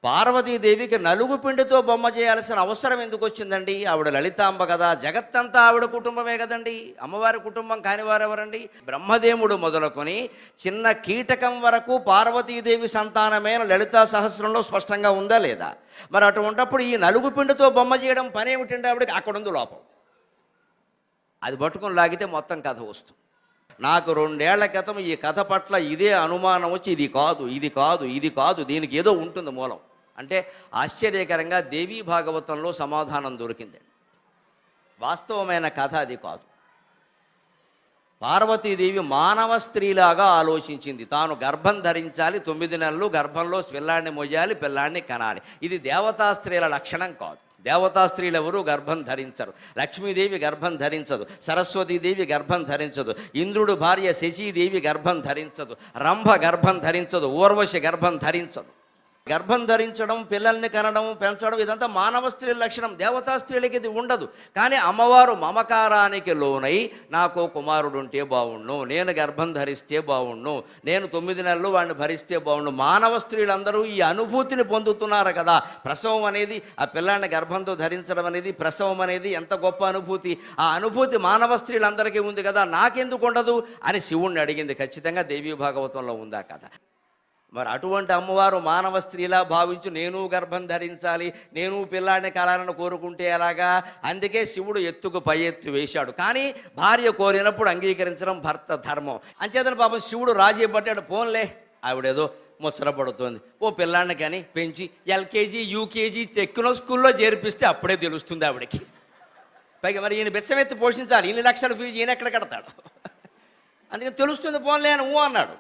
పార్వతీదేవికి నలుగు పిండితో బొమ్మ చేయాల్సిన అవసరం ఎందుకు వచ్చిందండి? ఆవిడ లలితాంబ కదా, జగత్తంతా ఆవిడ కుటుంబమే కదండి. అమ్మవారి కుటుంబం కానివారు ఎవరండి? బ్రహ్మదేవుడు మొదలుకొని చిన్న కీటకం వరకు పార్వతీదేవి సంతానమైన లలితా సహస్రంలో స్పష్టంగా ఉందా లేదా? మరి అటువంటిప్పుడు ఈ నలుగు పిండితో బొమ్మ చేయడం పని ఏమిటంటే ఆవిడకి అక్కడుంది లోపం. అది పట్టుకొని లాగితే మొత్తం కథ వస్తుంది. నాకు 2 ఏళ్ల క్రితం ఈ కథ పట్ల ఇదే అనుమానం వచ్చి ఇది కాదు, ఇది కాదు, ఇది కాదు, దీనికి ఏదో ఉంటుంది మూలం అంటే ఆశ్చర్యకరంగా దేవీ భాగవతంలో సమాధానం దొరికింది. వాస్తవమైన కథ అది కాదు. పార్వతీదేవి మానవ స్త్రీలాగా ఆలోచించింది. తాను గర్భం ధరించాలి, 9 నెలలు గర్భంలో పిల్లాన్ని మొయ్యాలి, పిల్లాన్ని కనాలి. ఇది దేవతా స్త్రీల లక్షణం కాదు. దేవతా స్త్రీలు ఎవరు గర్భం ధరించరు. లక్ష్మీదేవి గర్భం ధరించదు, సరస్వతీదేవి గర్భం ధరించదు, ఇంద్రుడు భార్య శశీదేవి గర్భం ధరించదు, రంభ గర్భం ధరించదు, ఊర్వశి గర్భం ధరించదు. గర్భం ధరించడం, పిల్లల్ని కనడం, పెంచడం ఇదంతా మానవ స్త్రీల లక్షణం. దేవతా స్త్రీలకి ఇది ఉండదు. కానీ అమ్మవారు మమకారానికి లోనై నాకు కుమారుడు ఉంటే బాగుండు, నేను గర్భం ధరిస్తే బాగుండు, నేను 9 నెలలు వాడిని భరిస్తే బాగుండు. మానవ స్త్రీలందరూ ఈ అనుభూతిని పొందుతున్నారు కదా. ప్రసవం అనేది, ఆ పిల్లాన్ని గర్భంతో ధరించడం అనేది, ప్రసవం అనేది ఎంత గొప్ప అనుభూతి. ఆ అనుభూతి మానవ స్త్రీలందరికీ ఉంది కదా, నాకెందుకు ఉండదు అని శివుణ్ణి అడిగింది. ఖచ్చితంగా దేవీ భాగవతంలో ఉందా కథ. మరి అటువంటి అమ్మవారు మానవ స్త్రీలా భావించి నేను గర్భం ధరించాలి, నేను పిల్లాడిని కలాలని కోరుకుంటే ఎలాగా? అందుకే శివుడు ఎత్తుకు పై ఎత్తు వేశాడు. కానీ భార్య కోరినప్పుడు అంగీకరించడం భర్త ధర్మం. అంచేతన పాపం శివుడు రాజీ పడ్డాడు. పోన్లే, ఆవిడేదో ముసరపడుతుంది, ఓ పిల్లాడిని కానీ పెంచి ఎల్కేజీ యూకేజీ ఎక్కిన స్కూల్లో చేర్పిస్తే అప్పుడే తెలుస్తుంది ఆవిడకి. పైగా మరి ఈయన బెచ్చమెత్తి పోషించాలి, 2 లక్షల ఫీజు ఈయన ఎక్కడ కడతాడు? అందుకని తెలుస్తుంది, పోన్లే అని అన్నాడు.